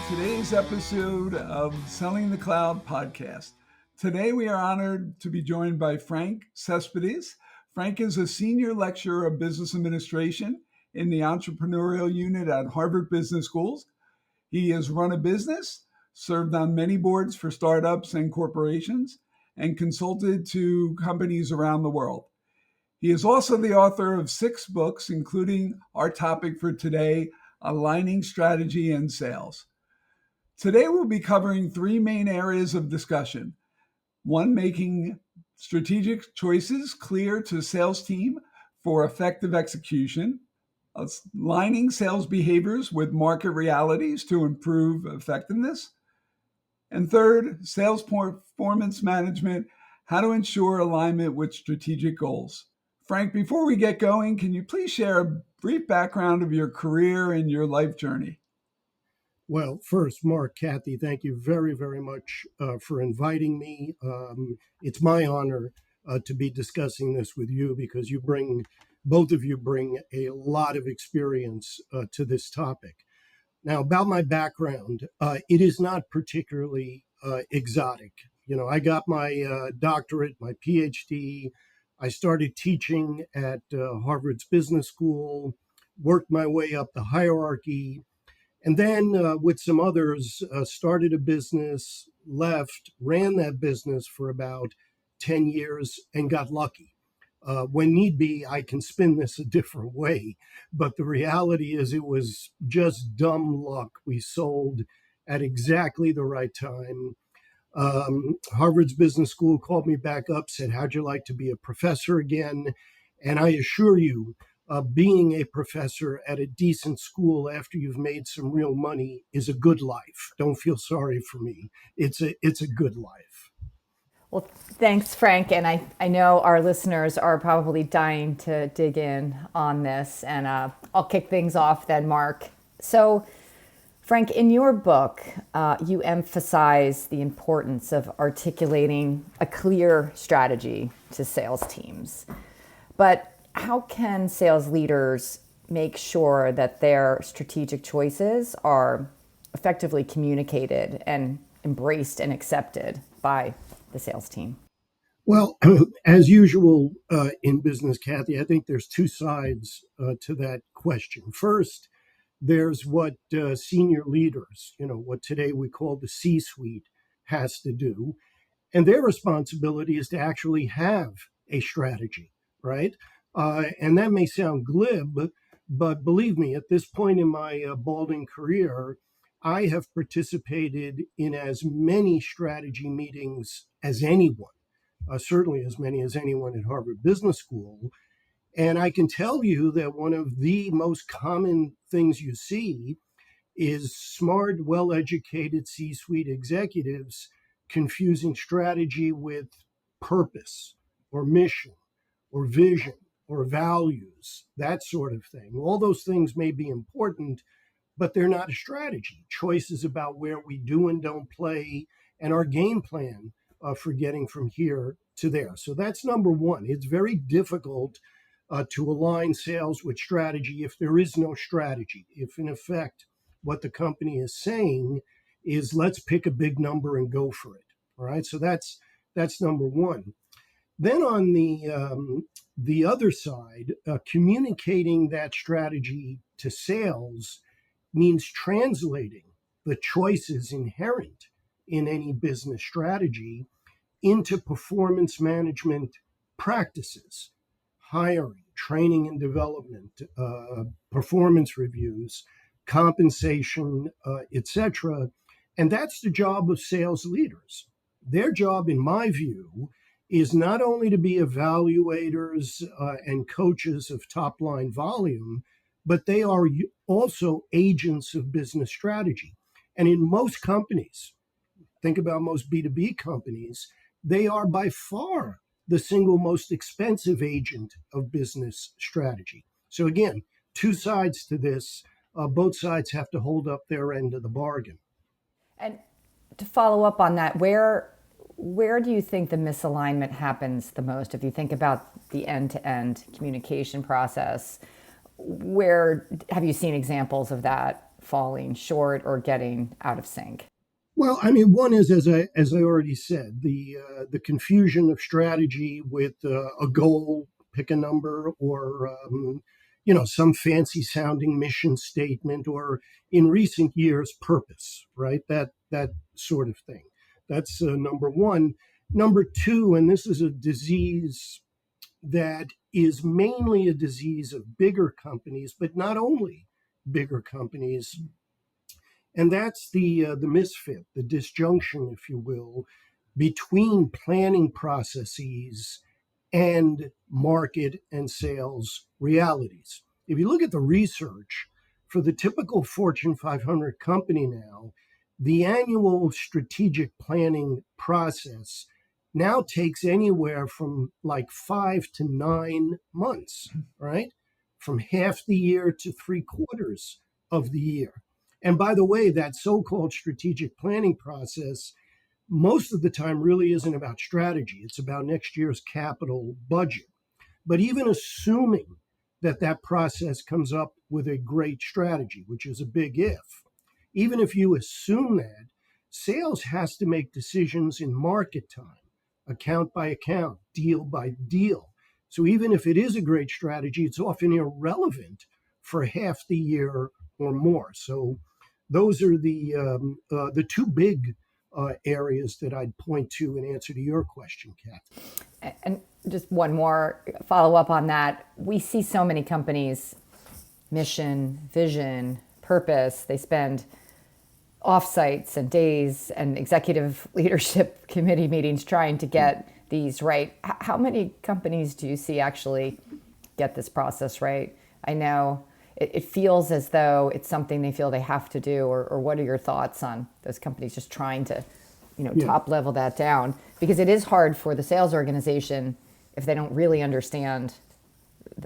today's episode of Selling the Cloud podcast. Today we are honored to be joined by Frank Cespedes. Frank is a senior lecturer of business administration in the Entrepreneurial Unit at Harvard Business Schools. He has run a business, served on many boards for startups and corporations, and consulted to companies around the world. He is also the author of 6 books, including our topic for today, Aligning Strategy and Sales. Today, we'll be covering 3 main areas of discussion. 1, making strategic choices clear to sales team for effective execution. Aligning sales behaviors with market realities to improve effectiveness. And 3rd, sales performance management, how to ensure alignment with strategic goals. Frank, before we get going, can you please share a brief background of your career and your life journey? Well, first, Mark, Kathy, thank you very, very much for inviting me. It's my honor to be discussing this with you because both of you bring a lot of experience to this topic. Now, about my background, it is not particularly exotic. I got my doctorate, my PhD. I started teaching at Harvard's Business School, worked my way up the hierarchy, and then with some others, started a business, left, ran that business for about 10 years and got lucky. When need be, I can spin this a different way. But the reality is it was just dumb luck. We sold at exactly the right time. Harvard's Business School called me back up, said, how'd you like to be a professor again? And I assure you, being a professor at a decent school after you've made some real money is a good life. Don't feel sorry for me. It's a good life. Well, thanks, Frank. And I know our listeners are probably dying to dig in on this. And I'll kick things off then, Mark. So, Frank, in your book, you emphasize the importance of articulating a clear strategy to sales teams. But how can sales leaders make sure that their strategic choices are effectively communicated and embraced and accepted by the sales team? Well, as usual in business, Kathy, I think there's 2 sides to that question. First, there's what senior leaders, what today we call the C-suite, has to do. And their responsibility is to actually have a strategy, right? And that may sound glib, but believe me, at this point in my balding career, I have participated in as many strategy meetings as anyone, certainly as many as anyone at Harvard Business School. And I can tell you that one of the most common things you see is smart, well-educated C-suite executives confusing strategy with purpose or mission or vision or values, that sort of thing. All those things may be important, but they're not a strategy. Choices about where we do and don't play and our game plan for getting from here to there. So that's number one. It's very difficult to align sales with strategy if there is no strategy. If, in effect, what the company is saying is let's pick a big number and go for it. All right. So that's number one. Then on the other side, communicating that strategy to sales means translating the choices inherent in any business strategy into performance management practices, hiring, training and development, performance reviews, compensation, etc. And that's the job of sales leaders. Their job, in my view, is not only to be evaluators and coaches of top-line volume, but they are also agents of business strategy. And in most companies, think about most B2B companies, they are by far the single most expensive agent of business strategy. So again, 2 sides to this. Both sides have to hold up their end of the bargain. And to follow up on that, where do you think the misalignment happens the most? If you think about the end-to-end communication process, where have you seen examples of that falling short or getting out of sync? Well, I mean, one is as I already said, the confusion of strategy with a goal, pick a number, or some fancy sounding mission statement, or in recent years, purpose, right? That sort of thing. That's number one. Number two, and this is a disease that is mainly a disease of bigger companies, but not only bigger companies, and that's the misfit, the disjunction, if you will, between planning processes and market and sales realities. If you look at the research for the typical Fortune 500 company now, the annual strategic planning process now takes anywhere from like 5 to 9 months, right? From half the year to 3/4 of the year. And by the way, that so called strategic planning process most of the time really isn't about strategy. It's about next year's capital budget. But even assuming that that process comes up with a great strategy, which is a big if, even if you assume that, sales has to make decisions in market time, account by account, deal by deal. So even if it is a great strategy, it's often irrelevant for half the year or more. So those are the two big areas that I'd point to in answer to your question, Kathy. And just one more follow up on that. We see so many companies, mission, vision, purpose, they spend offsites and days and executive leadership committee meetings trying to get these right. How many companies do you see actually get this process right? I know it feels as though it's something they feel they have to do, or what are your thoughts on those companies just trying to, top level that down? Because it is hard for the sales organization if they don't really understand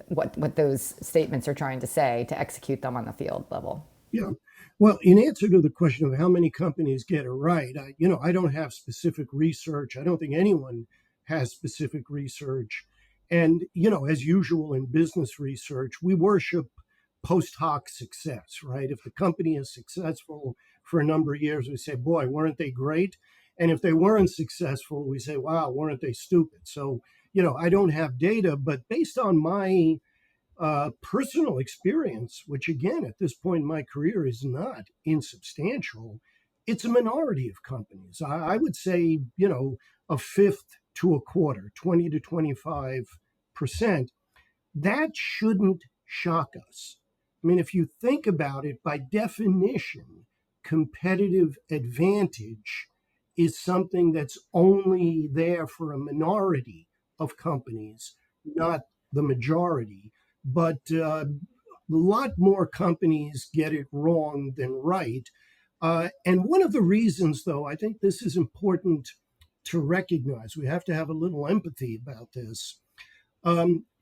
what those statements are trying to say to execute them on the field level. Yeah. Well, in answer to the question of how many companies get it right, I don't have specific research. I don't think anyone has specific research. And, as usual in business research, we worship post hoc success, right? If the company is successful for a number of years, we say, boy, weren't they great? And if they weren't successful, we say, wow, weren't they stupid? So, I don't have data, but based on my personal experience, which again, at this point in my career is not insubstantial, it's a minority of companies. I would say, a fifth to a quarter, 20 to 25%. That shouldn't shock us. I mean, if you think about it, by definition, competitive advantage is something that's only there for a minority of companies, not the majority. But a lot more companies get it wrong than right. And one of the reasons, though, I think this is important to recognize, we have to have a little empathy about this.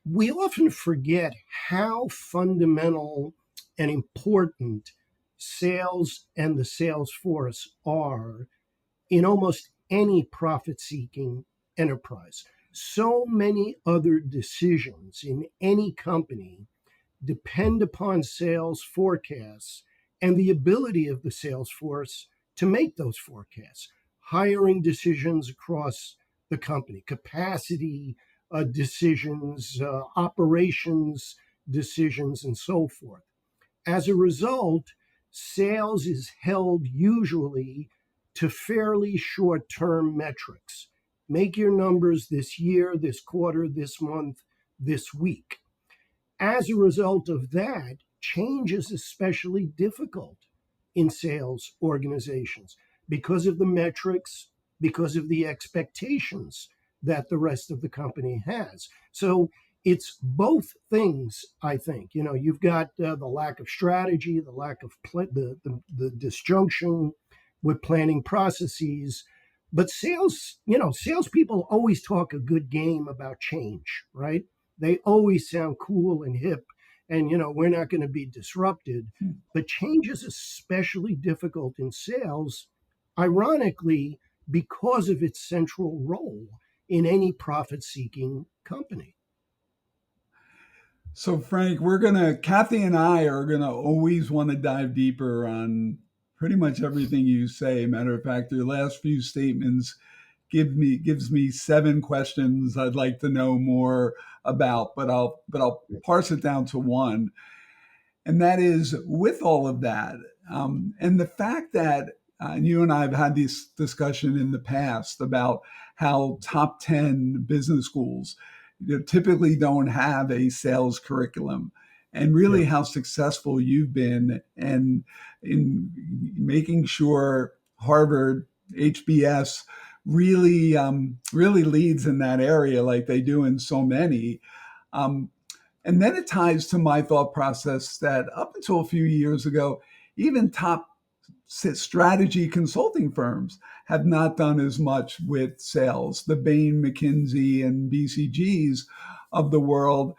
We often forget how fundamental and important sales and the sales force are in almost any profit seeking enterprise. So many other decisions in any company depend upon sales forecasts and the ability of the sales force to make those forecasts, hiring decisions across the company, capacity decisions, operations decisions, and so forth. As a result, sales is held usually to fairly short term metrics. Make your numbers this year, this quarter, this month, this week. As a result of that, change is especially difficult in sales organizations because of the metrics, because of the expectations that the rest of the company has. So it's both things, I think. You've got the lack of strategy, the lack of the disjunction with planning processes. But salespeople always talk a good game about change, right? They always sound cool and hip, and we're not going to be disrupted. But change is especially difficult in sales, ironically, because of its central role in any profit-seeking company. So, Frank, Kathy and I are gonna always want to dive deeper on pretty much everything you say. Matter of fact, your last few statements gives me seven questions I'd like to know more about, but I'll parse it down to one, and that is with all of that, and the fact that and you and I have had this discussion in the past about how top 10 business schools, typically don't have a sales curriculum, and Yeah. really how successful you've been and in making sure Harvard, HBS really leads in that area like they do in so many. Um, and then it ties to my thought process that up until a few years ago, even top strategy consulting firms have not done as much with sales. The Bain, McKinsey, and BCGs of the world,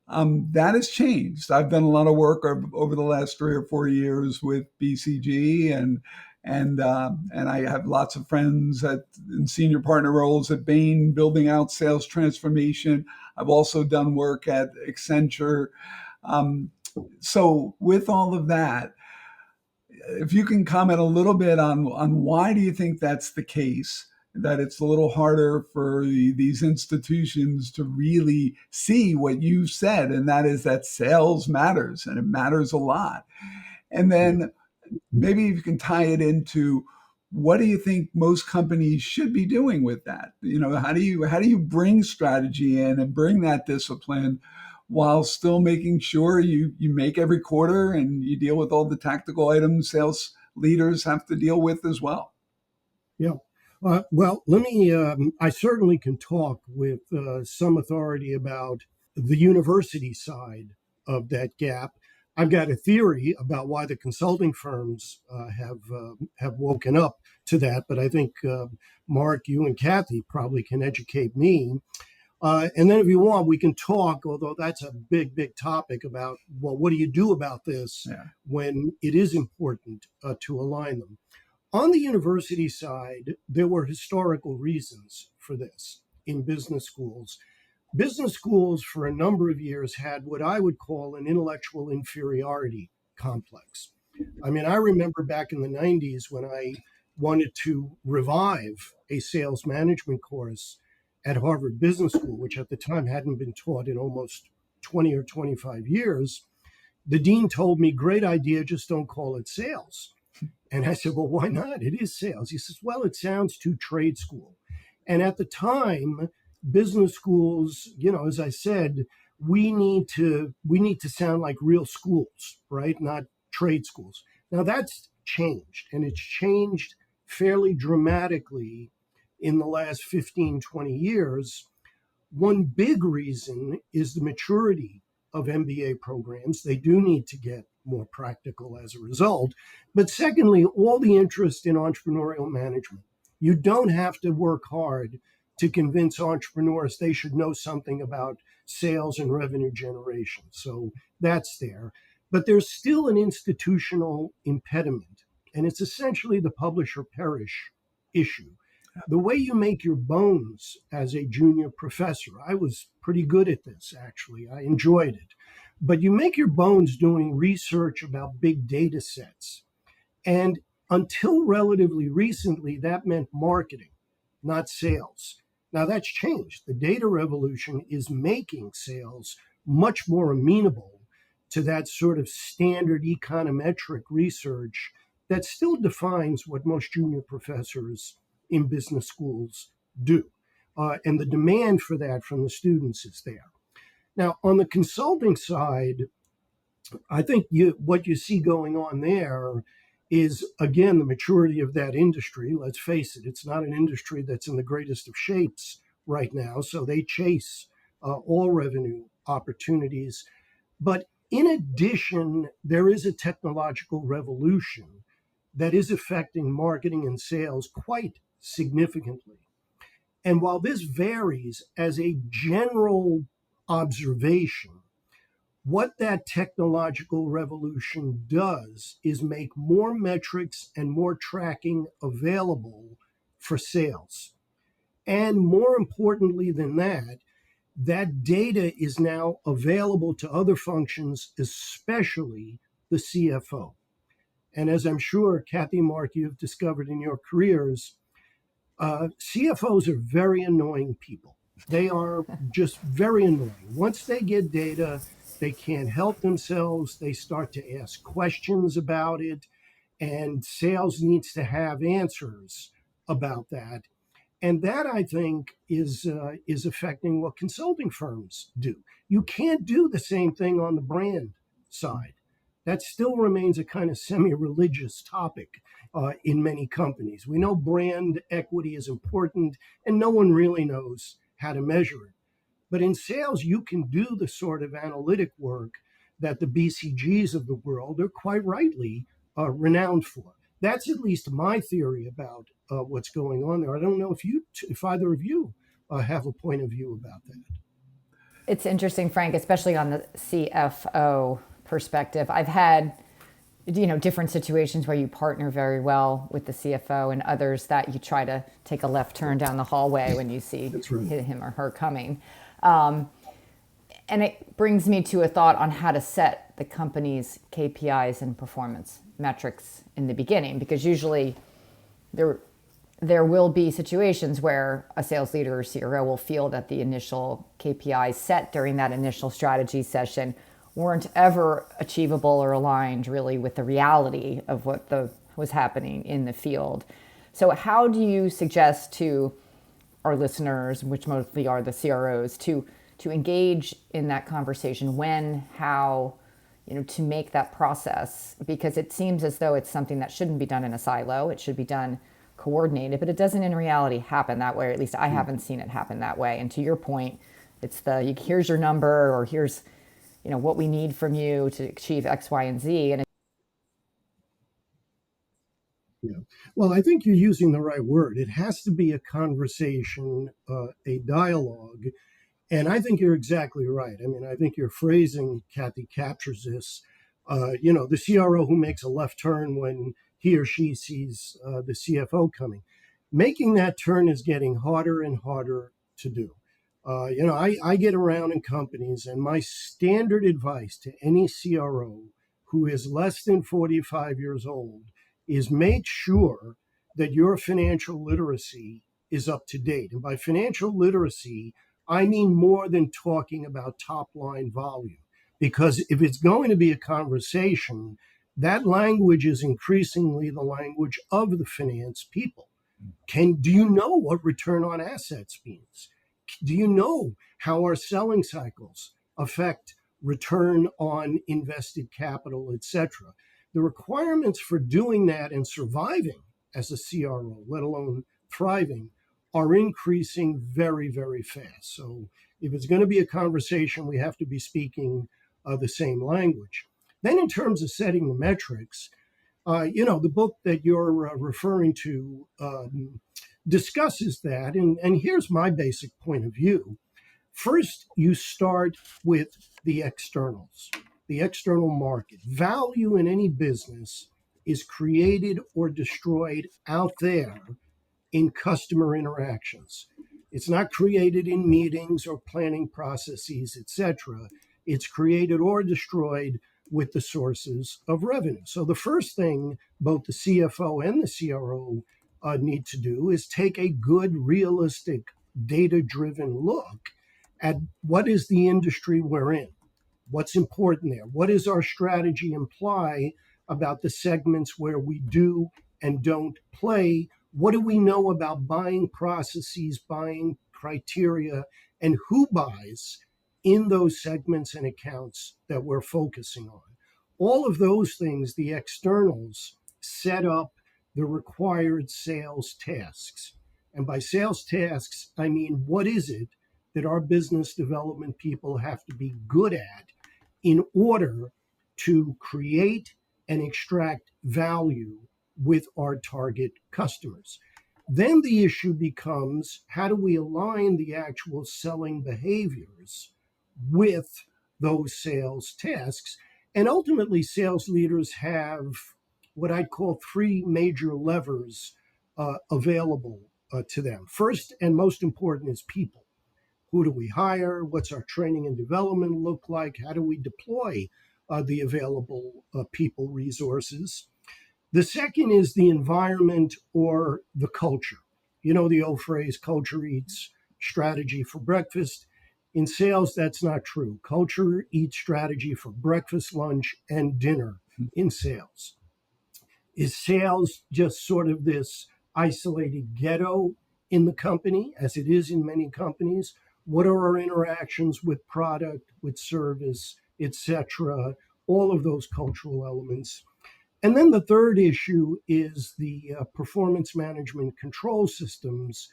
that has changed. I've done a lot of work over the last 3 or 4 years with BCG, and I have lots of friends in senior partner roles at Bain, building out sales transformation. I've also done work at Accenture. Um, so with all of that, if you can comment a little bit on why do you think that's the case, that it's a little harder for these institutions to really see what you said, and that is that sales matters and it matters a lot. And then maybe you can tie it into what do you think most companies should be doing with that? How do you bring strategy in and bring that discipline while still making sure you make every quarter and you deal with all the tactical items sales leaders have to deal with as well? Yeah. Well, let me, I certainly can talk with some authority about the university side of that gap. I've got a theory about why the consulting firms have woken up to that, but I think Mark, you and Kathy probably can educate me. And then, if you want, we can talk. Although that's a big topic about, well, what do you do about this Yeah. when it is important to align them? On the university side, there were historical reasons for this in business schools. Business schools, for a number of years, had what I would call an intellectual inferiority complex. I mean, I remember back in the 90s when I wanted to revive a sales management course at Harvard Business School, which at the time hadn't been taught in almost 20 or 25 years. The dean told me, great idea, just don't call it sales. And I said, well, why not? It is sales. He says, well, it sounds too trade school. And at the time, business schools, as I said, we need to sound like real schools, right? Not trade schools. Now that's changed, and it's changed fairly dramatically in the last 15, 20 years. One big reason is the maturity of MBA programs. They do need to get more practical as a result. But secondly, all the interest in entrepreneurial management. You don't have to work hard to convince entrepreneurs they should know something about sales and revenue generation. So that's there. But there's still an institutional impediment, and it's essentially the publish or perish issue. The way you make your bones as a junior professor, I was pretty good at this, actually. I enjoyed it. But you make your bones doing research about big data sets. And until relatively recently, that meant marketing, not sales. Now that's changed. The data revolution is making sales much more amenable to that sort of standard econometric research that still defines what most junior professors in business schools do. And the demand for that from the students is there. Now, on the consulting side, I think what you see going on there is, again, the maturity of that industry. Let's face it, it's not an industry that's in the greatest of shapes right now. So they chase all revenue opportunities. But in addition, there is a technological revolution that is affecting marketing and sales quite significantly. And while this varies as a general observation, what that technological revolution does is make more metrics and more tracking available for sales. And more importantly than that, that data is now available to other functions, especially the CFO. And as I'm sure, Kathy, Mark, you've discovered in your careers, CFOs are very annoying people. They are just very annoying. Once they get data, they can't help themselves. They start to ask questions about it, and sales needs to have answers about that. And that, I think, is affecting what consulting firms do. You can't do the same thing on the brand side. That still remains a kind of semi-religious topic in many companies. We know brand equity is important, and no one really knows how to measure it. But in sales, you can do the sort of analytic work that the BCGs of the world are quite rightly renowned for. That's at least my theory about what's going on there. I don't know if either of you have a point of view about that. It's interesting, Frank, especially on the CFO perspective. I've had different situations where you partner very well with the CFO, and others that you try to take a left turn down the hallway when you see him or her coming. And it brings me to a thought on how to set the company's KPIs and performance metrics in the beginning, because usually there will be situations where a sales leader or CRO will feel that the initial KPIs set during that initial strategy session weren't ever achievable or aligned really with the reality of what was happening in the field. So how do you suggest to our listeners, which mostly are the CROs, to engage in that conversation, when, how, to make that process? Because it seems as though it's something that shouldn't be done in a silo. It should be done coordinated, but it doesn't in reality happen that way. Or at least I haven't seen it happen that way. And to your point, it's here's your number, or here's what we need from you to achieve X, Y, and Z. And Yeah. Well, I think you're using the right word. It has to be a conversation, a dialogue. And I think you're exactly right. I mean, I think your phrasing, Kathy, captures this. The CRO who makes a left turn when he or she sees the CFO coming. Making that turn is getting harder and harder to do. I get around in companies, and my standard advice to any CRO who is less than 45 years old is make sure that your financial literacy is up to date. And by financial literacy, I mean more than talking about top line volume. Because if it's going to be a conversation, that language is increasingly the language of the finance people. Do you know what return on assets means? Do you know how our selling cycles affect return on invested capital, etc.? The requirements for doing that and surviving as a CRO, let alone thriving, are increasing very, very fast. So if it's going to be a conversation, we have to be speaking the same language. Then in terms of setting the metrics, the book that you're referring to discusses that. And here's my basic point of view. First, you start with the externals, the external market. Value in any business is created or destroyed out there in customer interactions. It's not created in meetings or planning processes, etc. It's created or destroyed with the sources of revenue. So the first thing both the CFO and the CRO need to do is take a good, realistic, data-driven look at what is the industry we're in. What's important there? What does our strategy imply about the segments where we do and don't play? What do we know about buying processes, buying criteria, and who buys in those segments and accounts that we're focusing on? All of those things, the externals, set up the required sales tasks. And by sales tasks, I mean, what is it that our business development people have to be good at in order to create and extract value with our target customers? Then the issue becomes, how do we align the actual selling behaviors with those sales tasks? And ultimately, sales leaders have what I'd call three major levers available to them. First and most important is people. Who do we hire? What's our training and development look like? How do we deploy the available people resources? The second is the environment or the culture. You know the old phrase, culture eats strategy for breakfast. In sales, that's not true. Culture eats strategy for breakfast, lunch, and dinner in sales. Is sales just sort of this isolated ghetto in the company, as it is in many companies? What are our interactions with product, with service, etc.? All of those cultural elements. And then the third issue is the performance management control systems,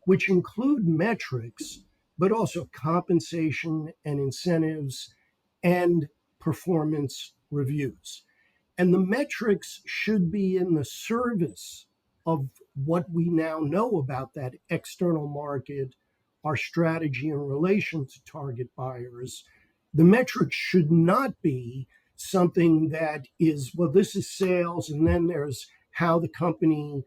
which include metrics, but also compensation and incentives and performance reviews. And the metrics should be in the service of what we now know about that external market, our strategy in relation to target buyers. The metrics should not be something that is, well, this is sales, and then there's how the company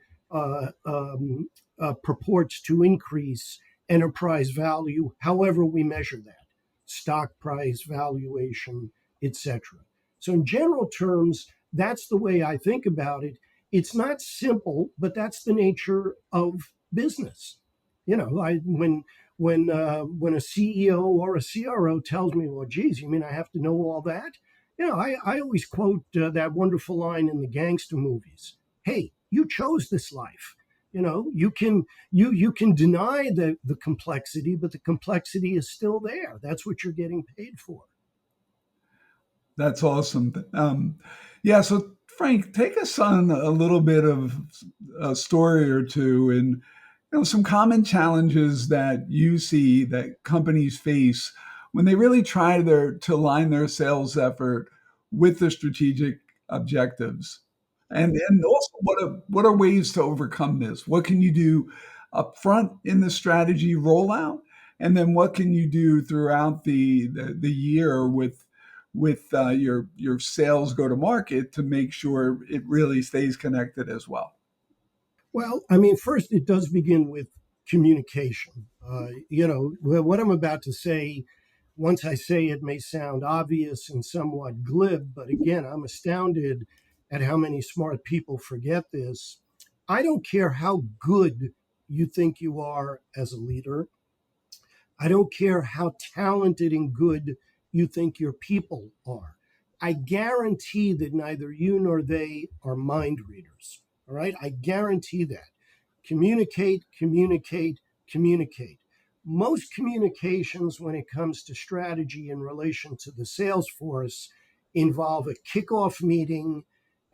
purports to increase enterprise value, however we measure that, stock price, valuation, etc. So, in general terms, that's the way I think about it. It's not simple, but that's the nature of business. You know, when a CEO or a CRO tells me, "Well, geez, you mean I have to know all that?" You know, I always quote that wonderful line in the gangster movies: "Hey, you chose this life. You know, you can deny the complexity, but the complexity is still there. That's what you're getting paid for." That's awesome. Yeah, so Frank, take us on a little bit of a story or two, and some common challenges that you see that companies face when they really try to align their sales effort with the strategic objectives, and also what are ways to overcome this? What can you do up front in the strategy rollout, and then what can you do throughout the year with your sales go to market to make sure it really stays connected as well? Well, I mean, first, it does begin with communication. What I'm about to say, once I say it, may sound obvious and somewhat glib, but again, I'm astounded at how many smart people forget this. I don't care how good you think you are as a leader. I don't care how talented and good you think your people are. I guarantee that neither you nor they are mind readers. All right. I guarantee that. Communicate, communicate, communicate. Most communications, when it comes to strategy in relation to the sales force, involve a kickoff meeting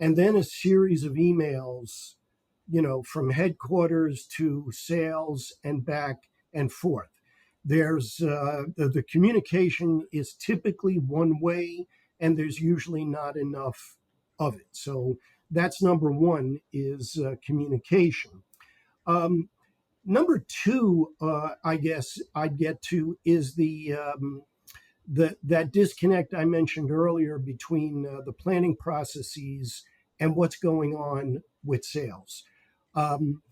and then a series of emails, from headquarters to sales and back and forth. The communication is typically one way, and there's usually not enough of it. So that's number one, is communication. Number two, I guess I'd get to, is that disconnect I mentioned earlier between the planning processes and what's going on with sales. Um,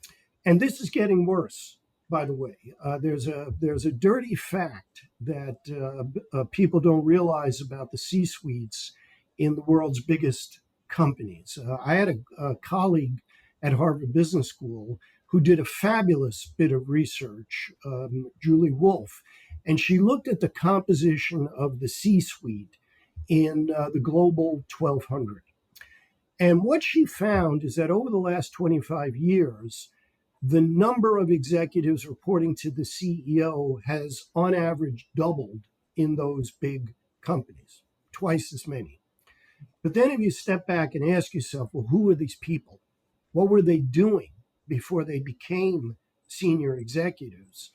and this is getting worse, by the way. There's a dirty fact that people don't realize about the C-suites in the world's biggest companies. I had a colleague at Harvard Business School who did a fabulous bit of research, Julie Wolfe, and she looked at the composition of the C-suite in the global 1200. And what she found is that over the last 25 years, the number of executives reporting to the CEO has, on average, doubled in those big companies, twice as many. But then if you step back and ask yourself, well, who are these people? What were they doing before they became senior executives?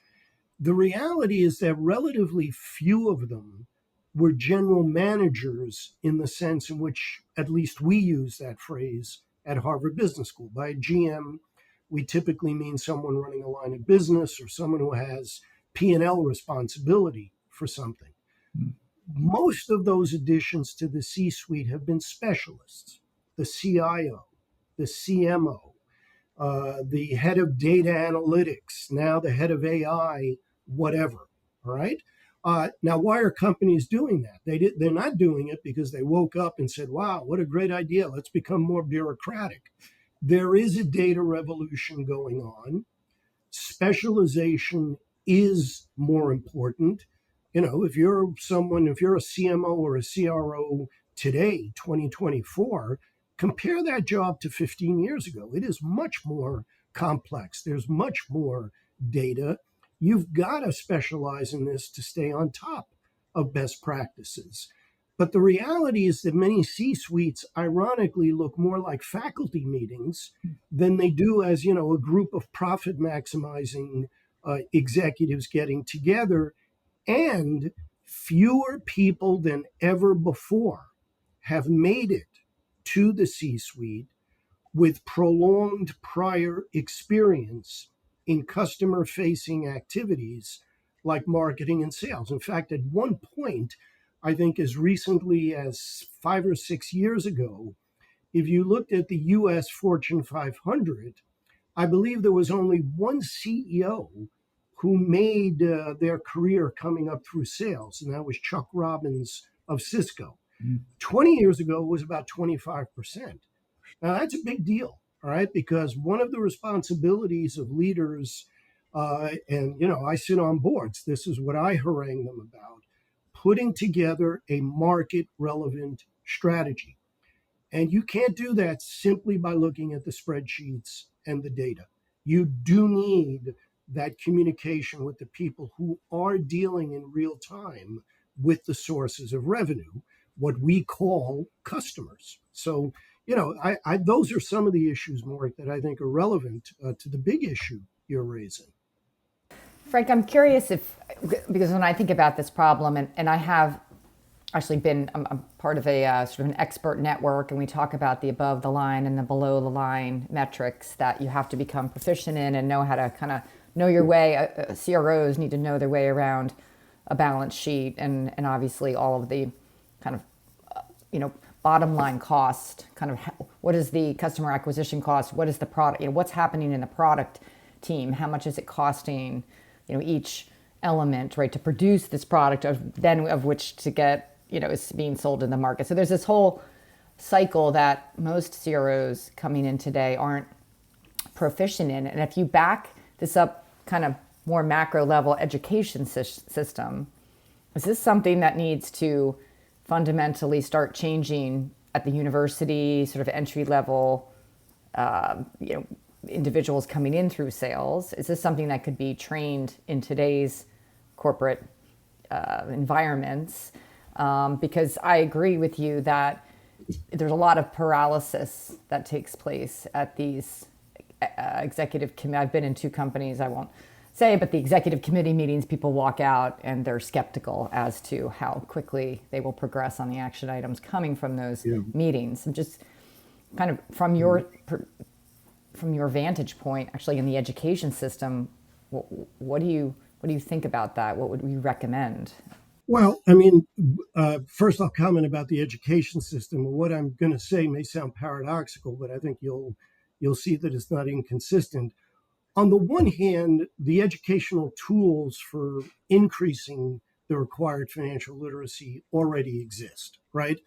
The reality is that relatively few of them were general managers in the sense in which at least we use that phrase at Harvard Business School. By a GM, we typically mean someone running a line of business or someone who has P&L responsibility for something. Most of those additions to the C-suite have been specialists: the CIO, the CMO, the head of data analytics, now the head of AI, whatever. All right. Now, why are companies doing that? They're not doing it because they woke up and said, wow, what a great idea. Let's become more bureaucratic. There is a data revolution going on. Specialization is more important. If you're a CMO or a CRO today, 2024, compare that job to 15 years ago. It is much more complex. There's much more data. You've got to specialize in this to stay on top of best practices. But the reality is that many C suites, ironically, look more like faculty meetings than they do as a group of profit maximizing executives getting together, and fewer people than ever before have made it to the C suite with prolonged prior experience in customer facing activities like marketing and sales. In fact, at one point, I think as recently as 5 or 6 years ago, if you looked at the US Fortune 500, I believe there was only one CEO who made their career coming up through sales, and that was Chuck Robbins of Cisco. 20 years ago, it was about 25%. Now, that's a big deal, all right, because one of the responsibilities of leaders, I sit on boards, this is what I harangue them about, putting together a market relevant strategy. And you can't do that simply by looking at the spreadsheets and the data. You do need that communication with the people who are dealing in real time with the sources of revenue, what we call customers. So, those are some of the issues, Mark, that I think are relevant to the big issue you're raising. Frank, I'm curious because when I think about this problem, and I have actually I'm part of a sort of an expert network, and we talk about the above the line and the below the line metrics that you have to become proficient in and know how to kind of know your way. CROs need to know their way around a balance sheet and obviously all of the kind of, bottom line cost, kind of what is the customer acquisition cost? What is the product, what's happening in the product team? How much is it costing, each element, right, to produce this product of which to get, is being sold in the market. So there's this whole cycle that most CROs coming in today aren't proficient in. And if you back this up kind of more macro level education system, is this something that needs to fundamentally start changing at the university, sort of entry level, individuals coming in through sales? Is this something that could be trained in today's corporate environments? Because I agree with you that there's a lot of paralysis that takes place at these executive committee. I've been in two companies, I won't say, but the executive committee meetings, people walk out and they're skeptical as to how quickly they will progress on the action items coming from those meetings. And just kind of from your vantage point, actually in the education system, what do you think about that? What would we recommend? Well, first I'll comment about the education system. What I'm going to say may sound paradoxical, but I think you'll see that it's not inconsistent. On the one hand, the educational tools for increasing the required financial literacy already exist, right?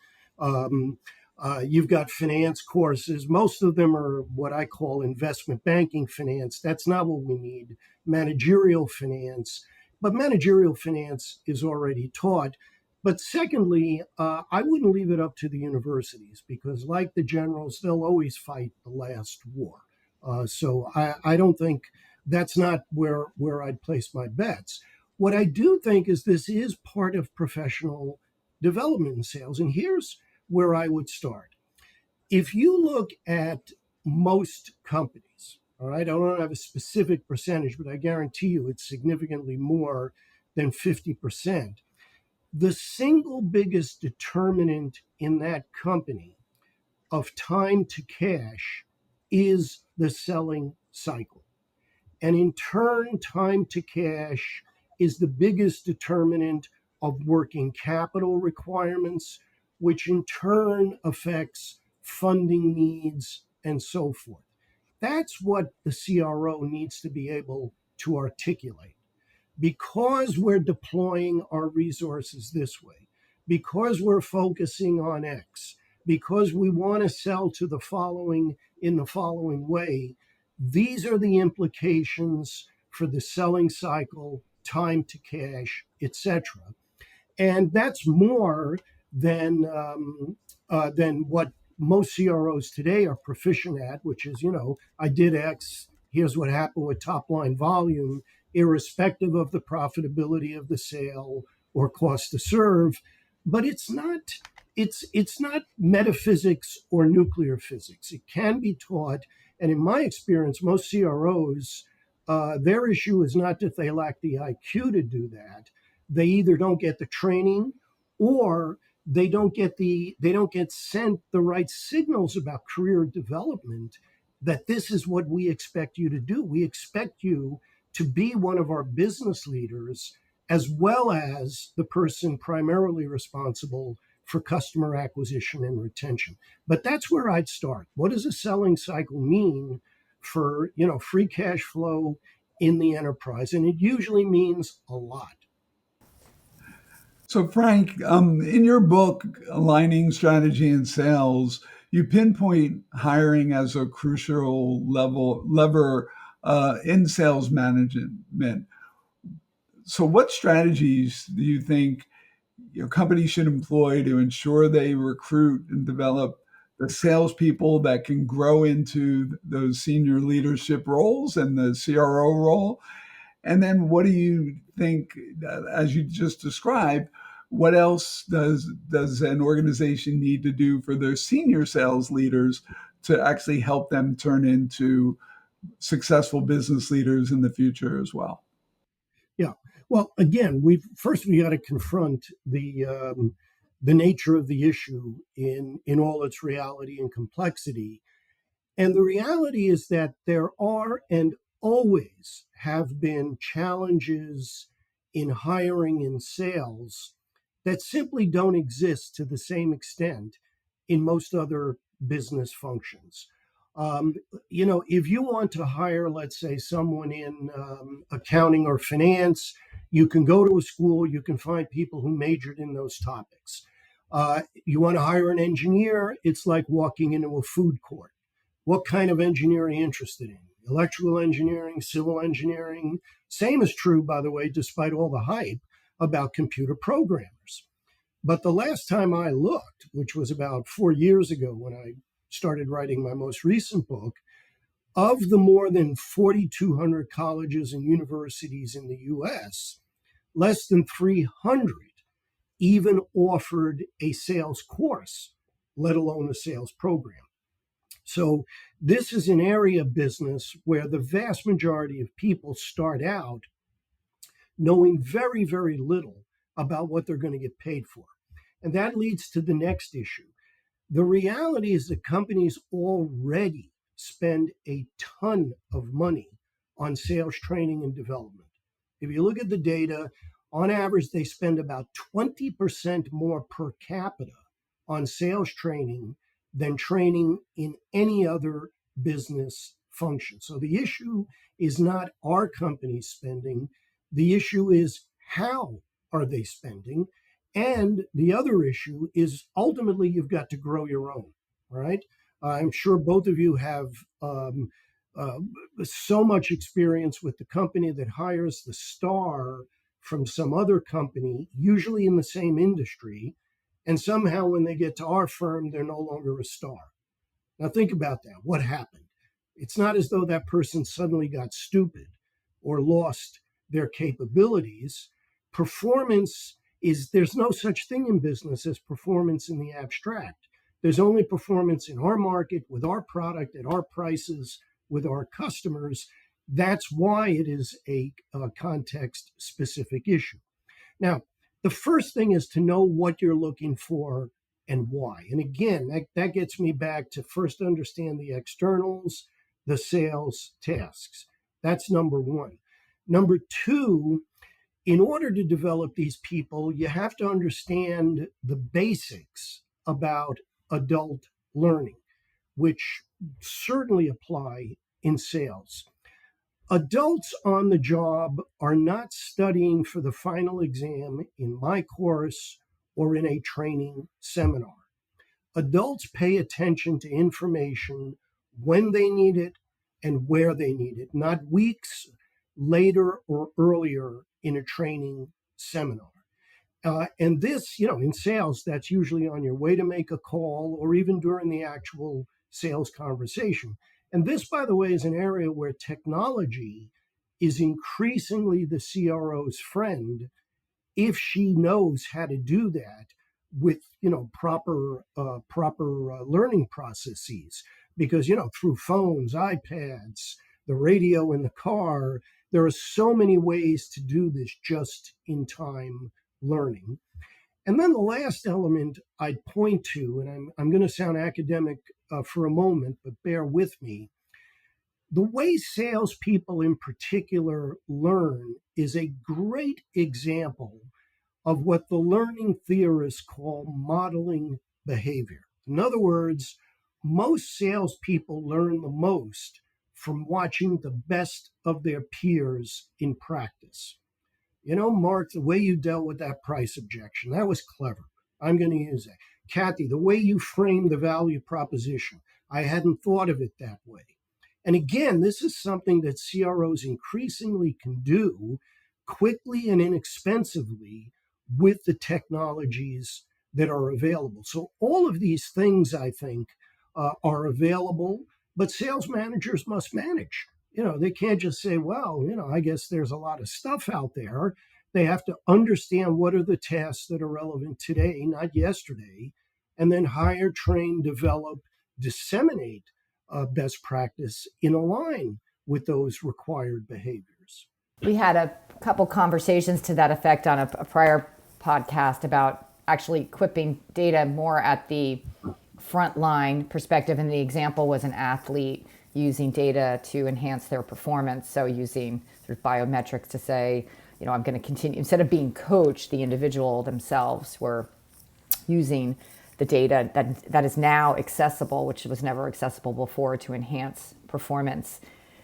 You've got finance courses. Most of them are what I call investment banking finance. That's not what we need. Managerial finance. But managerial finance is already taught. But secondly, I wouldn't leave it up to the universities because, like the generals, they'll always fight the last war. So I don't think that's not where I'd place my bets. What I do think is this is part of professional development in sales. And here's where I would start. If you look at most companies, all right, I don't have a specific percentage, but I guarantee you it's significantly more than 50%. The single biggest determinant in that company of time to cash is the selling cycle. And in turn, time to cash is the biggest determinant of working capital requirements, which in turn affects funding needs and so forth. That's what the CRO needs to be able to articulate. because we're deploying our resources this way, because we're focusing on X, because we want to sell to the following in the following way, these are the implications for the selling cycle, time to cash, etc. And that's more than what most CROs today are proficient at, which is, I did X, here's what happened with top line volume, irrespective of the profitability of the sale or cost to serve. But it's not metaphysics or nuclear physics. It can be taught, and in my experience, most CROs, their issue is not that they lack the IQ to do that. They either don't get the training, or they don't get sent the right signals about career development, that this is what we expect you to do. We expect you to be one of our business leaders, as well as the person primarily responsible for customer acquisition and retention. But that's where I'd start. What does a selling cycle mean for free cash flow in the enterprise? And it usually means a lot. So, Frank, in your book, Aligning Strategy and Sales, you pinpoint hiring as a crucial lever in sales management. So, what strategies do you think companies should employ to ensure they recruit and develop the salespeople that can grow into those senior leadership roles and the CRO role? And then what do you think, as you just described, what else does an organization need to do for their senior sales leaders to actually help them turn into successful business leaders in the future as well? Yeah. Well, again, we got to confront the nature of the issue in all its reality and complexity. And the reality is that there are and always have been challenges in hiring in sales that simply don't exist to the same extent in most other business functions. Um, if you want to hire, let's say, someone in accounting or finance, you can go to a school, you can find people who majored in those topics. You want to hire an engineer, it's like walking into a food court. What kind of engineering are you interested in? Electrical engineering, civil engineering. Same is true, by the way, despite all the hype about computer programmers. But the last time I looked, which was about 4 years ago when I started writing my most recent book, of the more than 4,200 colleges and universities in the US, less than 300 even offered a sales course, let alone a sales program. So this is an area of business where the vast majority of people start out knowing very, very little about what they're going to get paid for. And that leads to the next issue. The reality is that companies already spend a ton of money on sales training and development. If you look at the data, on average, they spend about 20% more per capita on sales training than training in any other business function. So the issue is not our company's spending. The issue is how are they spending? And the other issue is ultimately you've got to grow your own, right? I'm sure both of you have uh, so much experience with the company that hires the star from some other company, usually in the same industry, and somehow when they get to our firm, they're no longer a star. Now, think about that. What happened? It's not as though that person suddenly got stupid or lost their capabilities. Performance is, there's no such thing in business as performance in the abstract. There's only performance in our market, with our product, at our prices, with our customers. That's why it is a context specific issue. Now, the first thing is to know what you're looking for and why. And again, that gets me back to first understand the externals, the sales tasks. That's number one. Number two, in order to develop these people, you have to understand the basics about adult learning, which certainly apply in sales. Adults on the job are not studying for the final exam in my course or in a training seminar. Adults pay attention to information when they need it and where they need it, not weeks later or earlier in a training seminar. And this, in sales, that's usually on your way to make a call or even during the actual sales conversation. And this, by the way, is an area where technology is increasingly the CRO's friend if she knows how to do that with proper learning processes. Because through phones, iPads, the radio in the car, there are so many ways to do this just in time learning. And then the last element I'd point to, and I'm going to sound academic for a moment, but bear with me. The way salespeople in particular learn is a great example of what the learning theorists call modeling behavior. In other words, most salespeople learn the most from watching the best of their peers in practice. Mark, the way you dealt with that price objection, that was clever. I'm going to use that. Kathy, the way you framed the value proposition, I hadn't thought of it that way. And again, this is something that CROs increasingly can do quickly and inexpensively with the technologies that are available. So all of these things, I think, are available, but sales managers must manage. They can't just say, well, I guess there's a lot of stuff out there. They have to understand what are the tasks that are relevant today, not yesterday, and then hire, train, develop, disseminate best practice in line with those required behaviors. We had a couple conversations to that effect on a prior podcast about actually equipping data more at the frontline perspective. And the example was an athlete using data to enhance their performance. So using sort of biometrics to say, I'm going to continue, instead of being coached, the individual themselves were using the data that is now accessible, which was never accessible before, to enhance performance.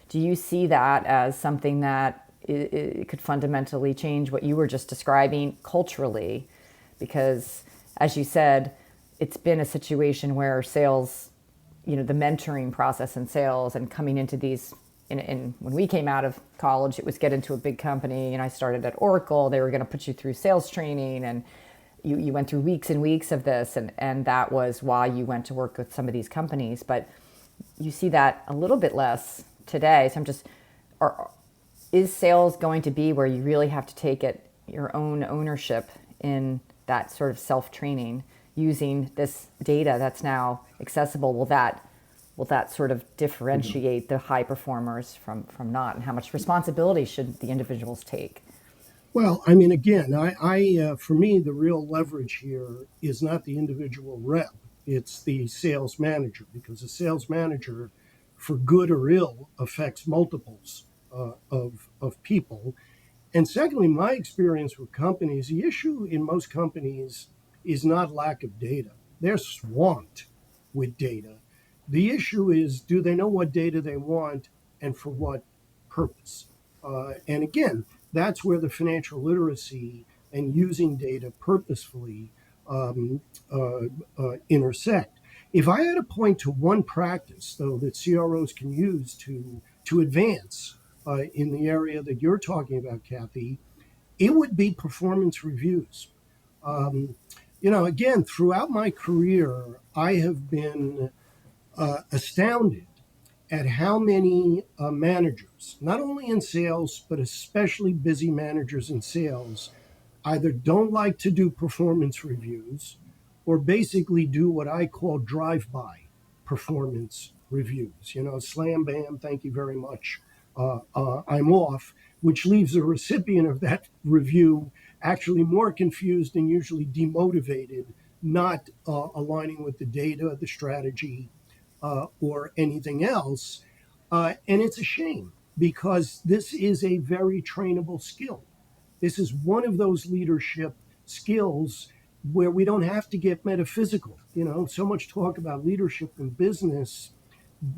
Do you see that as something that it could fundamentally change what you were just describing culturally? Because, as you said, it's been a situation where sales, the mentoring process in sales and coming into these, when we came out of college, it was get into a big company. I started at Oracle. They were going to put you through sales training, and you went through weeks and weeks of this, and that was why you went to work with some of these companies. But you see that a little bit less today. So I'm just, is sales going to be where you really have to take it your own ownership in that sort of self-training using this data that's now accessible? Will that sort of differentiate the high performers from not, and how much responsibility should the individuals take? Well, I mean, again, I for me, the real leverage here is not the individual rep; it's the sales manager, because the sales manager, for good or ill, affects multiples of people. And secondly, my experience with companies, the issue in most companies is not lack of data; they're swamped with data. The issue is, do they know what data they want and for what purpose? And again, that's where the financial literacy and using data purposefully intersect. If I had to point to one practice, though, that CROs can use to advance in the area that you're talking about, Kathy, it would be performance reviews. Again, throughout my career, I have been astounded at how many managers, not only in sales, but especially busy managers in sales, either don't like to do performance reviews or basically do what I call drive-by performance reviews. Slam, bam, thank you very much. I'm off, which leaves the recipient of that review actually more confused and usually demotivated, not aligning with the data, the strategy, or anything else. And it's a shame, because this is a very trainable skill. This is one of those leadership skills where we don't have to get metaphysical. So much talk about leadership in business.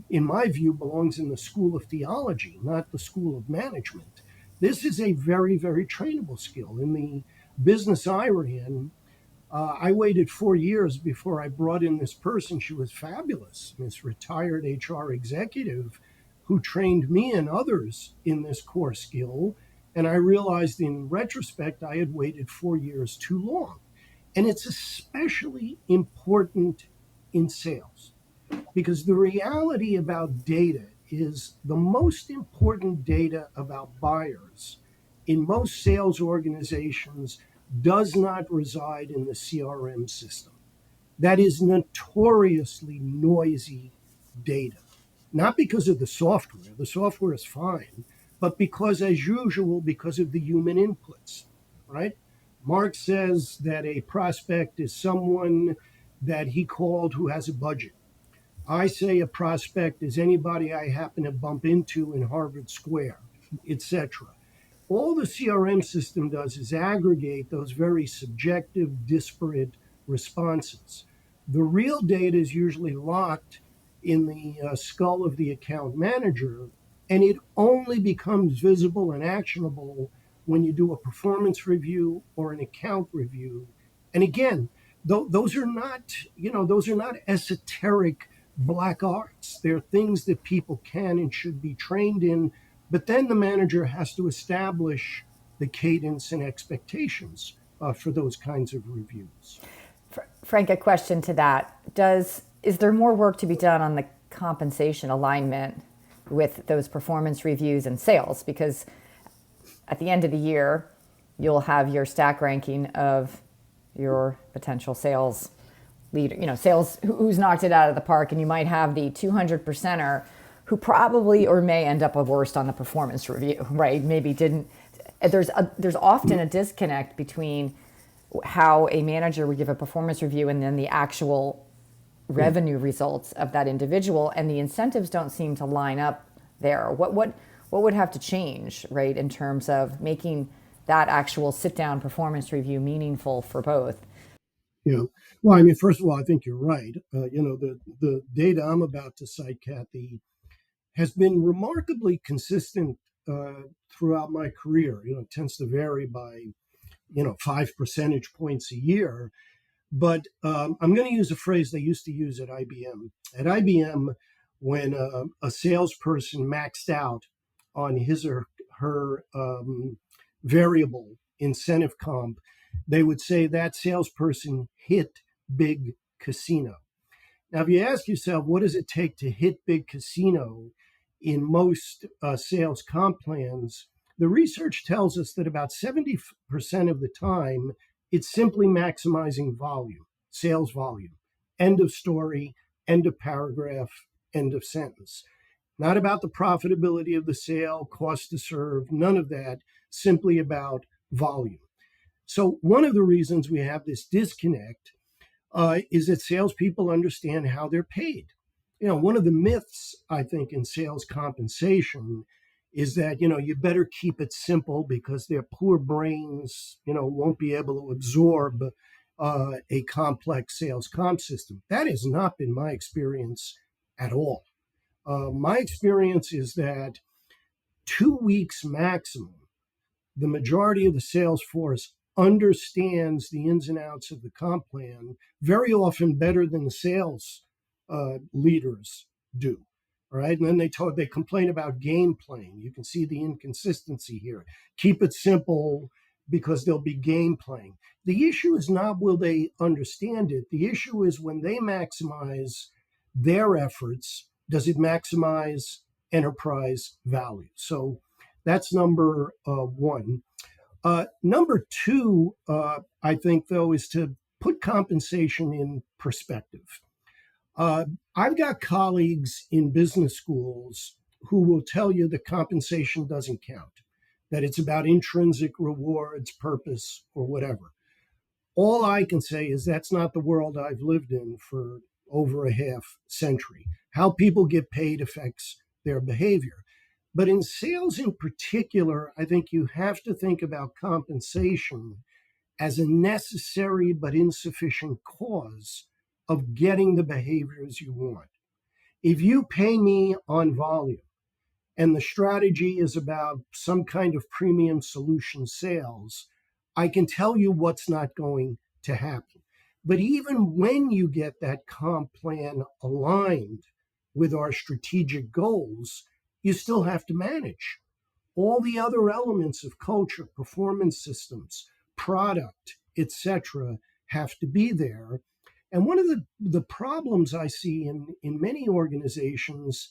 in my view, belongs in the school of theology, not the school of management. This is a very, very trainable skill. In the business I ran, I waited 4 years before I brought in this person. She was fabulous, this retired HR executive who trained me and others in this core skill. And I realized in retrospect, I had waited 4 years too long. And it's especially important in sales because the reality about data is the most important data about buyers in most sales organizations does not reside in the CRM system. That is notoriously noisy data, not because of the software is fine, but because, as usual, because of the human inputs, right? Mark says that a prospect is someone that he called who has a budget. I say a prospect is anybody I happen to bump into in Harvard Square, etc. All the CRM system does is aggregate those very subjective, disparate responses. The real data is usually locked in the skull of the account manager, and it only becomes visible and actionable when you do a performance review or an account review. And again, those are not, those are not esoteric black arts. They're things that people can and should be trained in, but then the manager has to establish the cadence and expectations for those kinds of reviews. Frank, a question to that. Is there more work to be done on the compensation alignment with those performance reviews and sales? Because at the end of the year, you'll have your stack ranking of your potential sales leader, sales who's knocked it out of the park, and you might have the 200%er who probably or may end up a worst on the performance review, right? Maybe didn't. There's often a disconnect between how a manager would give a performance review and then the actual revenue results of that individual, and the incentives don't seem to line up there. What would have to change, right, in terms of making that actual sit-down performance review meaningful for both? Yeah. Well, I mean, first of all, I think you're right. The data I'm about to cite, Kathy, has been remarkably consistent throughout my career. It tends to vary by 5 percentage points a year. But I'm going to use a phrase they used to use at IBM. At IBM, when a salesperson maxed out on his or her variable incentive comp, they would say that salesperson hit big casino. Now, if you ask yourself, what does it take to hit big casino in most sales comp plans? The research tells us that about 70% of the time, it's simply maximizing volume, sales volume. End of story, end of paragraph, end of sentence. Not about the profitability of the sale, cost to serve, none of that, simply about volume. So one of the reasons we have this disconnect is that salespeople understand how they're paid. One of the myths, I think, in sales compensation is that, you better keep it simple because their poor brains, won't be able to absorb a complex sales comp system. That has not been my experience at all. My experience is that 2 weeks maximum, the majority of the sales force understands the ins and outs of the comp plan very often better than the sales leaders do. All right. And then they complain about game playing. You can see the inconsistency here. Keep it simple because there'll be game playing. The issue is not will they understand it. The issue is when they maximize their efforts, does it maximize enterprise value? So that's number one. Number two, I think, though, is to put compensation in perspective. I've got colleagues in business schools who will tell you that compensation doesn't count, that it's about intrinsic rewards, purpose, or whatever. All I can say is that's not the world I've lived in for over a half century. How people get paid affects their behavior. But in sales in particular, I think you have to think about compensation as a necessary but insufficient cause of getting the behaviors you want. If you pay me on volume and the strategy is about some kind of premium solution sales, I can tell you what's not going to happen. But even when you get that comp plan aligned with our strategic goals, you still have to manage all the other elements of culture, performance systems, product, etc., have to be there. And one of the problems I see in many organizations,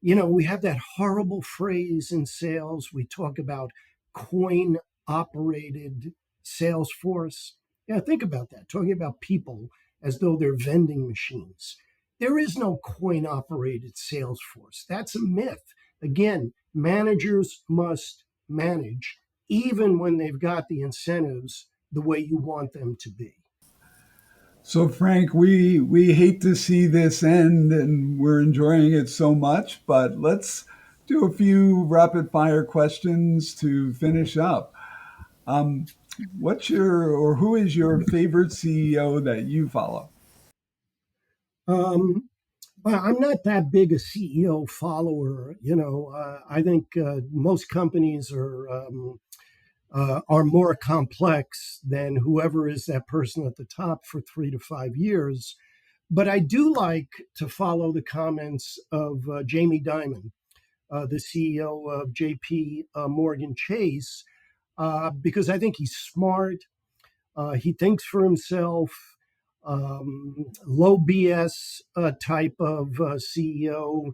we have that horrible phrase in sales. We talk about coin operated sales force. Yeah, think about that, talking about people as though they're vending machines. There is no coin operated sales force. That's a myth. Again, managers must manage even when they've got the incentives the way you want them to be. So, Frank, we hate to see this end, and we're enjoying it so much. But let's do a few rapid fire questions to finish up. Um, what's your or who is your favorite CEO that you follow? Um, Well, I'm not that big a CEO follower. I think most companies are more complex than whoever is that person at the top for 3 to 5 years. But I do like to follow the comments of Jamie Dimon, the CEO of JP Morgan Chase, because I think he's smart. He thinks for himself. Low BS type of CEO,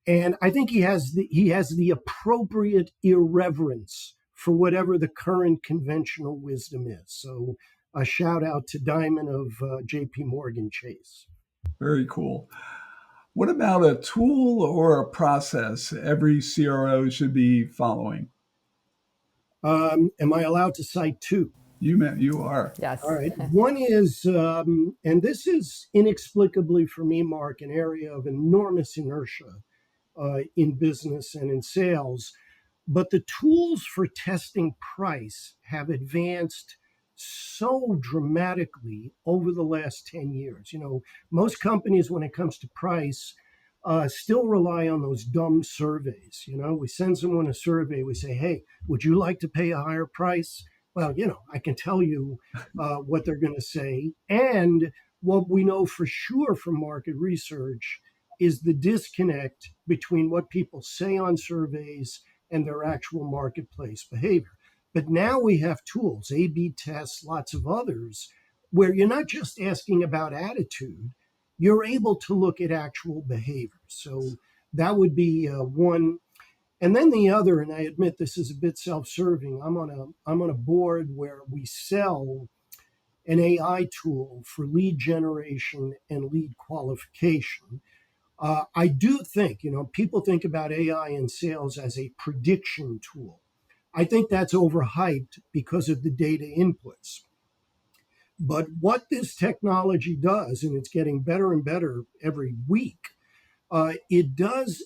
and I think he has the appropriate irreverence for whatever the current conventional wisdom is. So, a shout out to Diamond of J.P. Morgan Chase. Very cool. What about a tool or a process every CRO should be following? Am I allowed to cite two? You are. All Yes. right. One is, and this is inexplicably for me, Mark, an area of enormous inertia in business and in sales. But the tools for testing price have advanced so dramatically over the last 10 years. Most companies, when it comes to price, still rely on those dumb surveys. We send someone a survey, we say, hey, would you like to pay a higher price? Well, I can tell you what they're going to say. And what we know for sure from market research is the disconnect between what people say on surveys and their actual marketplace behavior. But now we have tools, A B tests, lots of others, where you're not just asking about attitude, you're able to look at actual behavior. So that would be one. And then the other, and I admit this is a bit self-serving. I'm on a board where we sell an AI tool for lead generation and lead qualification. I do think, people think about AI in sales as a prediction tool. I think that's overhyped because of the data inputs. But what this technology does, and it's getting better and better every week, it does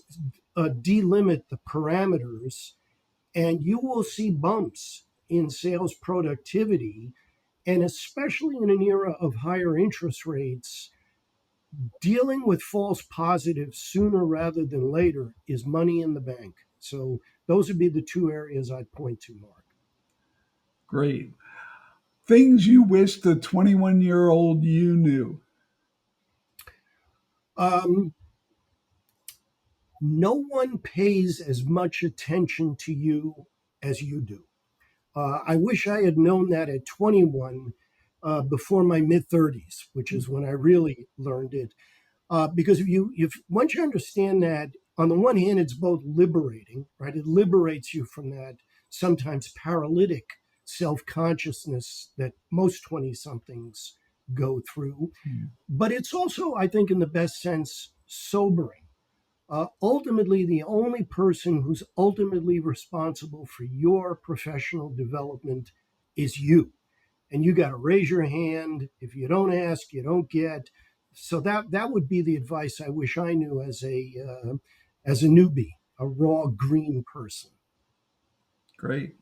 delimit the parameters, and you will see bumps in sales productivity. And especially in an era of higher interest rates, dealing with false positives sooner rather than later is money in the bank. So those would be the two areas I'd point to, Mark. Great. Things you wish the 21-year-old you knew. Um, no one pays as much attention to you as you do. I wish I had known that at 21 before my mid 30s, which is when I really learned it. Because if once you understand that, on the one hand, it's both liberating, right? It liberates you from that sometimes paralytic self consciousness that most 20 somethings go through. But it's also, I think, in the best sense, sobering. Ultimately, the only person who's ultimately responsible for your professional development is you, and you got to raise your hand. If you don't ask, you don't get. So that would be the advice I wish I knew as a newbie, a raw green person. Great.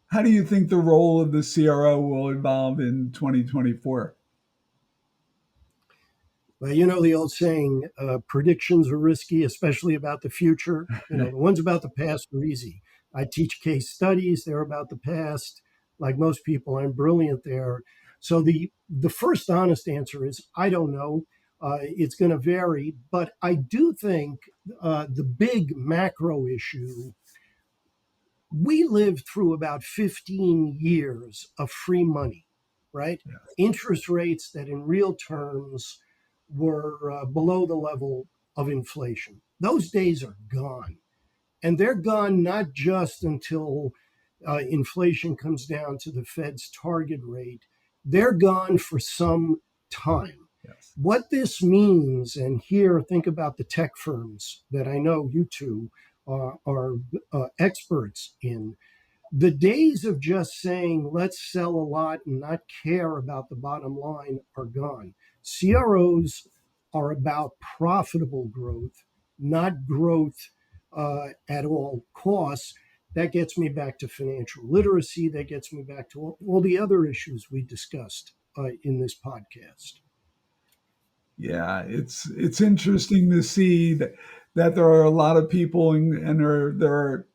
How do you think the role of the CRO will evolve in 2024? Well, you know the old saying, predictions are risky, especially about the future. You know, the ones about the past are easy. I teach case studies, they're about the past. Like most people, I'm brilliant there. So the first honest answer is I don't know. It's going to vary, but I do think the big macro issue, we lived through about 15 years of free money, right? Yes. Interest rates that in real terms were below the level of inflation. Those days are gone. And they're gone not just until inflation comes down to the Fed's target rate, they're gone for some time. Yes. What this means, and here think about the tech firms that I know you two are experts in, the days of just saying, let's sell a lot and not care about the bottom line are gone. CROs are about profitable growth, not growth at all costs. That gets me back to financial literacy. That gets me back to all the other issues we discussed in this podcast. Yeah, it's interesting to see that there are a lot of people and there are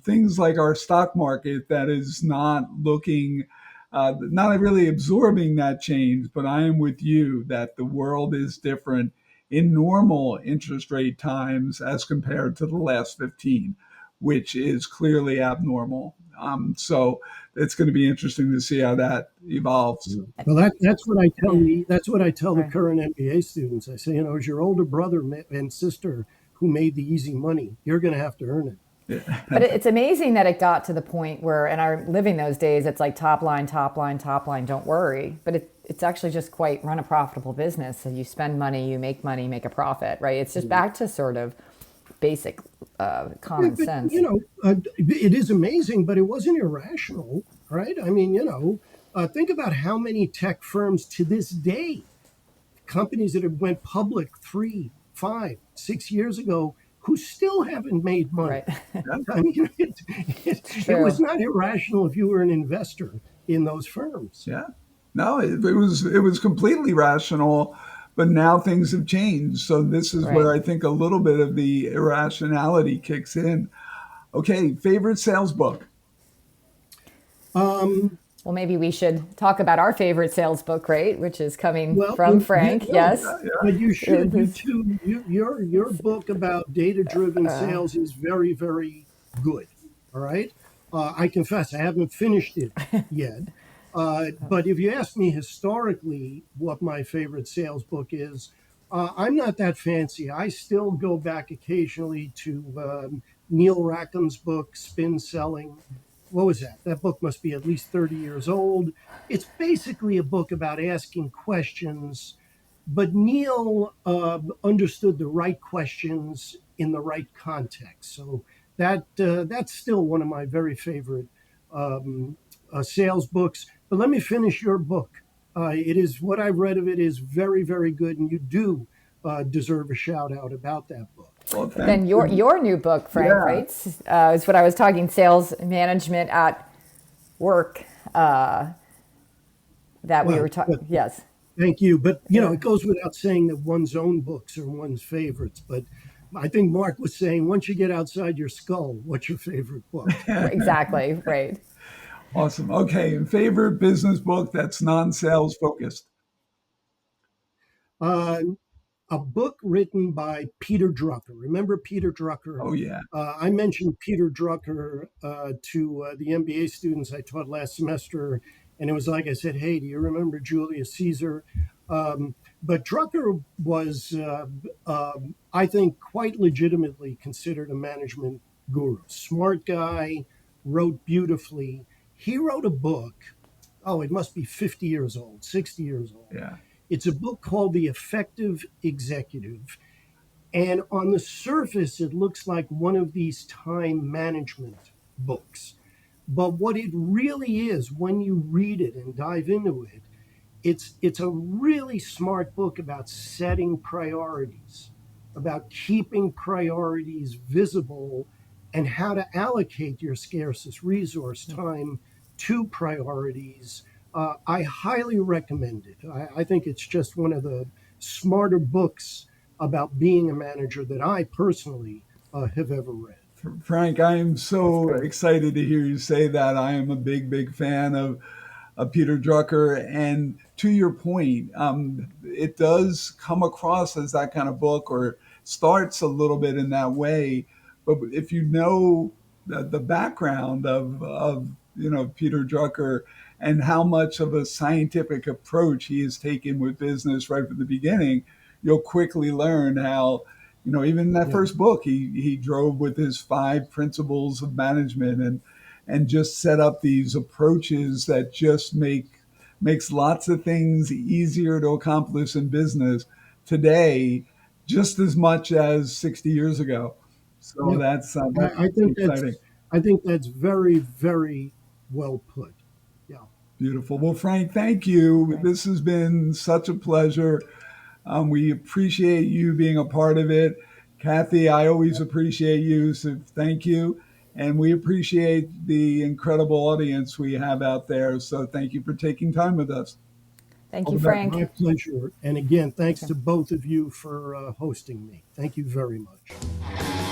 things like our stock market that is not looking, not really absorbing that change. But I am with you that the world is different in normal interest rate times as compared to the last 15, which is clearly abnormal. So it's going to be interesting to see how that evolves. Well, that's what I tell Yeah. the Right. current MBA students. I say, you know, as your older brother and sister who made the easy money, you're going to have to earn it. But it's amazing that it got to the point where, and I'm living those days, it's like top line, top line, top line, don't worry. But it's actually just quite run a profitable business. So you spend money, you make a profit, right? It's just back to sort of basic common But sense. you know, it is amazing, but it wasn't irrational, right? I mean, you know, think about how many tech firms to this day, companies that have went public 3, 5, 6 years ago, who still haven't made money. Right. I mean, It's it was true. not irrational if you were an investor in those firms. Yeah. No, it was completely rational, but now things have changed. So this is Right. where I think a little bit of the irrationality kicks in. Okay, favorite sales book. Um, Well, maybe we should talk about our favorite sales book, right? Which is coming well, from yeah, Frank. no, Yes. but you should. You This- too. Your book about data-driven sales is very, very good. All right. I confess I haven't finished it yet. But if you ask me historically what my favorite sales book is, I'm not that fancy. I still go back occasionally to Neil Rackham's book, Spin Selling. What was that? That book must be at least 30 years old. It's basically a book about asking questions, but Neil understood the right questions in the right context. So that's still one of my very favorite um, sales books. But let me finish your book. It is what I've read of it is very, very good, and you do deserve a shout out about that book. Well, But thank then you. your new book, Frank, Yeah. right? Is what I was talking sales management at work that we Well, were talking. Yes. thank you. But you know, Yeah. it goes without saying that one's own books are one's favorites. But I think Mark was saying once you get outside your skull, what's your favorite book? Exactly. Right. Awesome. Okay, and favorite business book that's non-sales focused. Uh, a book written by Peter Drucker. Remember Peter Drucker? Oh yeah. I mentioned Peter Drucker to the MBA students I taught last semester, and it was like I said, "Hey, do you remember Julius Caesar?" But Drucker was, I think, quite legitimately considered a management guru. Smart guy, wrote beautifully. He wrote a book. Oh, it must be 50 years old, 60 years old. Yeah. It's a book called The Effective Executive. And on the surface, it looks like one of these time management books. But what it really is, when you read it and dive into it, it's a really smart book about setting priorities, about keeping priorities visible, and how to allocate your scarcest resource, time, to priorities. I highly recommend it. I think it's just one of the smarter books about being a manager that I personally have ever read. Frank, I am That's so great. excited to hear you say that. I am a big fan of Peter Drucker. And to your point, it does come across as that kind of book, or starts a little bit in that way. But if you know the background of Peter Drucker and how much of a scientific approach he has taken with business right from the beginning, you'll quickly learn how, even in that Yeah, first book, he drove with his 5 principles of management, and just set up these approaches that just makes lots of things easier to accomplish in business today, just as much as 60 years ago. So yeah. I that's think exciting. that's very, very well put. Yeah. Beautiful. Well, Frank, thank you. Great. This has been such a pleasure. We appreciate you being a part of it. Kathy, I always appreciate you. So thank you. And we appreciate the incredible audience we have out there. So thank you for taking time with us. Thank All you, the best. Frank. My pleasure. And again, Take thanks care. to both of you for hosting me. Thank you very much.